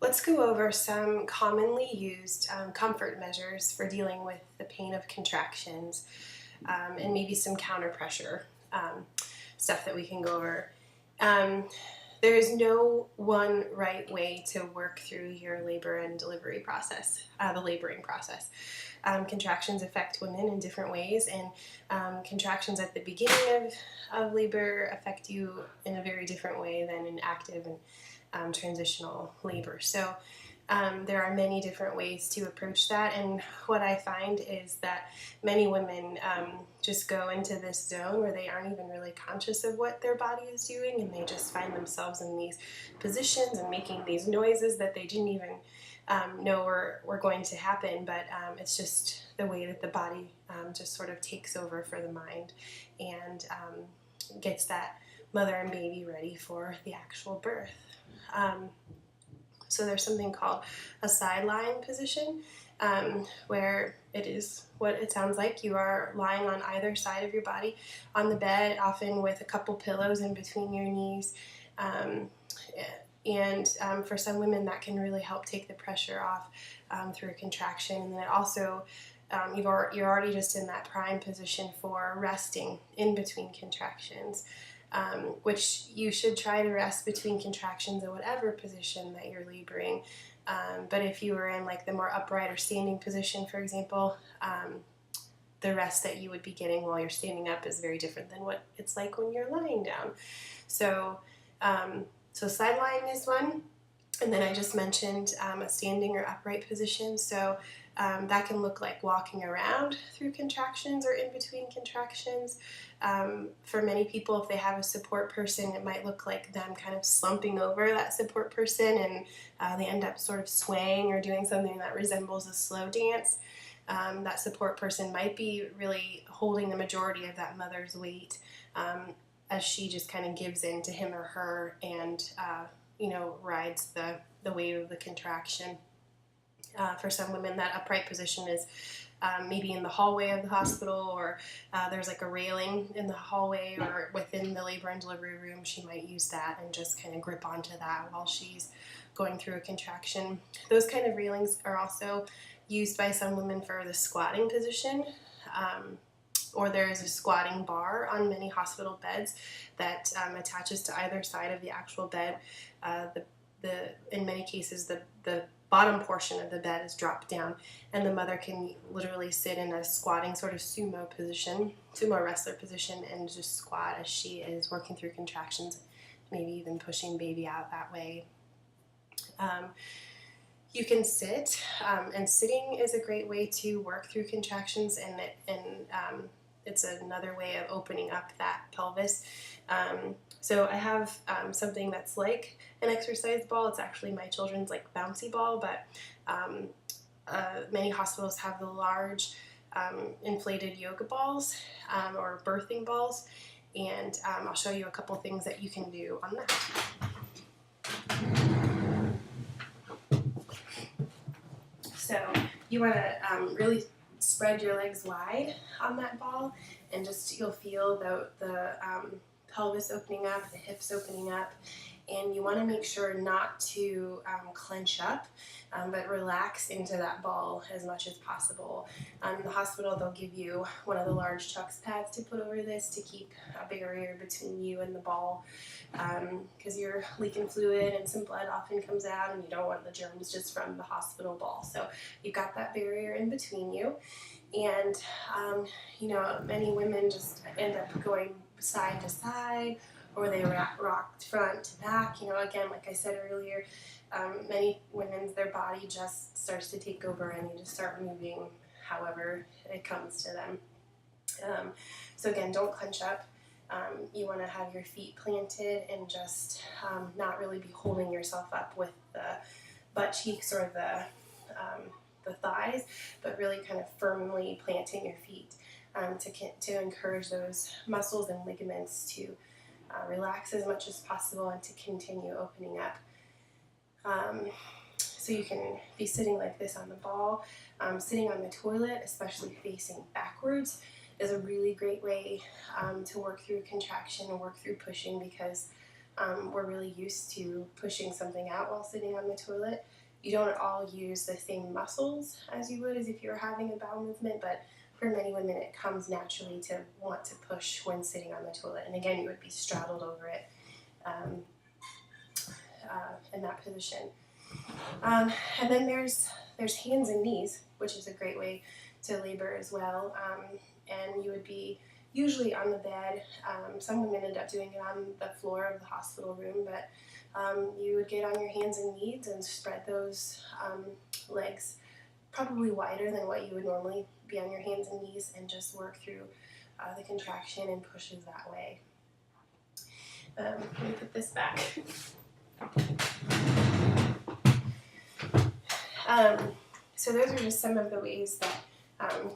Let's go over some commonly used comfort measures for dealing with the pain of contractions, and maybe some counter pressure stuff that we can go over. Um, there is no one right way to work through your labor and delivery process, the laboring process. Contractions affect women in different ways, and contractions at the beginning of labor affect you in a very different way than in active and transitional labor. So there are many different ways to approach that, and what I find is that many women just go into this zone where they aren't even really conscious of what their body is doing, and they just find themselves in these positions and making these noises that they didn't even know were going to happen, but it's just the way that the body just sort of takes over for the mind and gets that mother and baby ready for the actual birth. So there's something called a sideline position, where it is what it sounds like. You are lying on either side of your body on the bed, often with a couple pillows in between your knees. For some women, that can really help take the pressure off through a contraction. And then it also, you're already just in that prime position for resting in between contractions. Which you should try to rest between contractions in whatever position that you're laboring. But if you were in like the more upright or standing position, for example, the rest that you would be getting while you're standing up is very different than what it's like when you're lying down. So sideline is one. And then I just mentioned a standing or upright position. So that can look like walking around through contractions or in between contractions. For many people, if they have a support person, it might look like them kind of slumping over that support person, and they end up sort of swaying or doing something that resembles a slow dance. That support person might be really holding the majority of that mother's weight as she just kind of gives in to him or her and rides the wave of the contraction. For some women, that upright position is maybe in the hallway of the hospital, or there's like a railing in the hallway or within the labor and delivery room. She might use that and just kind of grip onto that while she's going through a contraction. Those kind of railings are also used by some women for the squatting position. Or there is a squatting bar on many hospital beds that attaches to either side of the actual bed. In many cases, the bottom portion of the bed is dropped down, and the mother can literally sit in a squatting sort of sumo wrestler position, and just squat as she is working through contractions, maybe even pushing baby out that way. You can sit, and sitting is a great way to work through contractions, and it's another way of opening up that pelvis. So I have something that's like an exercise ball. It's actually my children's like bouncy ball, but many hospitals have the large inflated yoga balls or birthing balls, and I'll show you a couple things that you can do on that. So you want to really spread your legs wide on that ball, and just you'll feel the pelvis opening up, the hips opening up, and you want to make sure not to clench up, but relax into that ball as much as possible. In the hospital, they'll give you one of the large Chuck's pads to put over this to keep a barrier between you and the ball, because you're leaking fluid and some blood often comes out, and you don't want the germs just from the hospital ball. So you've got that barrier in between you. And, many women just end up going side to side, or they rocked front to back. Again, like I said earlier, many women, their body just starts to take over, and they just start moving however it comes to them. So again, don't clench up. You want to have your feet planted and just not really be holding yourself up with the butt cheeks or the thighs, but really kind of firmly planting your feet to encourage those muscles and ligaments to relax as much as possible and to continue opening up. So you can be sitting like this on the ball. Sitting on the toilet, especially facing backwards, is a really great way to work through contraction and work through pushing, because we're really used to pushing something out while sitting on the toilet. You don't all use the same muscles as you would as if you were having a bowel movement, but for many women it comes naturally to want to push when sitting on the toilet. And again, you would be straddled over it in that position. And then there's hands and knees, which is a great way to labor as well. And you would be usually on the bed. Some women end up doing it on the floor of the hospital room, but you would get on your hands and knees and spread those legs probably wider than what you would normally be on your hands and knees, and just work through the contraction and pushes that way. Let me put this back. So those are just some of the ways that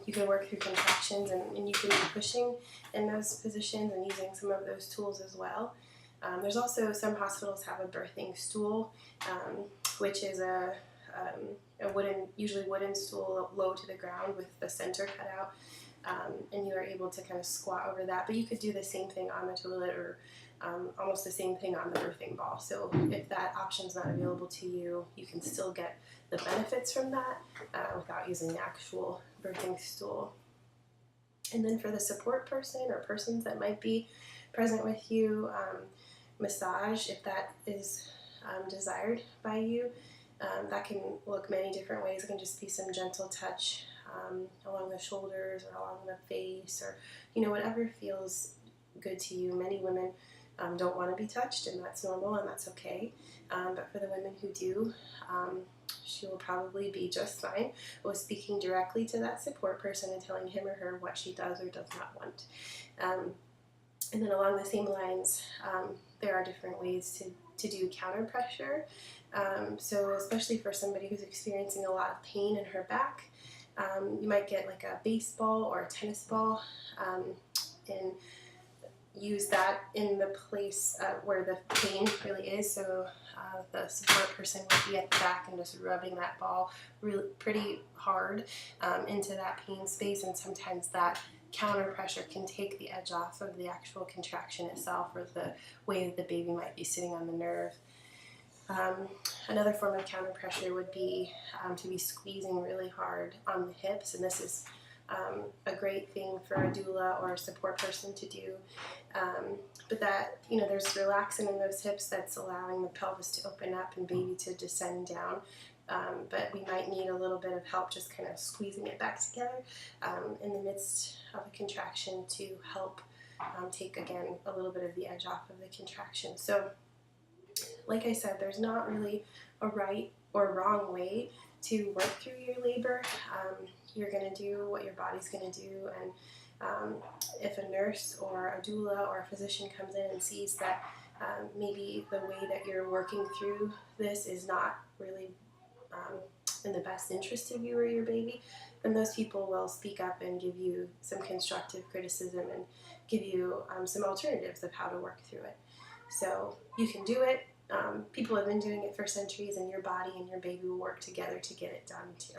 you can work through contractions, and you can be pushing in those positions and using some of those tools as well. There's also, some hospitals have a birthing stool, which is a usually wooden stool low to the ground with the center cut out, and you are able to kind of squat over that. But you could do the same thing on the toilet, or almost the same thing on the birthing ball. So if that option's not available to you, you can still get the benefits from that without using the actual birthing stool. And then for the support person or persons that might be present with you, massage, if that is desired by you. That can look many different ways. It can just be some gentle touch along the shoulders or along the face, or whatever feels good to you. Many women don't want to be touched, and that's normal and that's okay. But for the women who do, she will probably be just fine with speaking directly to that support person and telling him or her what she does or does not want. And then along the same lines, there are different ways to do counter pressure. So especially for somebody who's experiencing a lot of pain in her back, you might get like a baseball or a tennis ball, and use that in the place where the pain really is. So the support person would be at the back and just rubbing that ball really pretty hard into that pain space, and sometimes that counter pressure can take the edge off of the actual contraction itself, or the way that the baby might be sitting on the nerve. Another form of counter pressure would be to be squeezing really hard on the hips, and this is a great thing for a doula or a support person to do. But that, there's relaxin in those hips that's allowing the pelvis to open up and baby to descend down. But we might need a little bit of help just kind of squeezing it back together in the midst of a contraction to help take, again, a little bit of the edge off of the contraction. So, like I said, there's not really a right or wrong way to work through your labor. You're going to do what your body's going to do, and if a nurse or a doula or a physician comes in and sees that maybe the way that you're working through this is not really in the best interest of you or your baby, then those people will speak up and give you some constructive criticism and give you some alternatives of how to work through it. So you can do it. People have been doing it for centuries, and your body and your baby will work together to get it done too.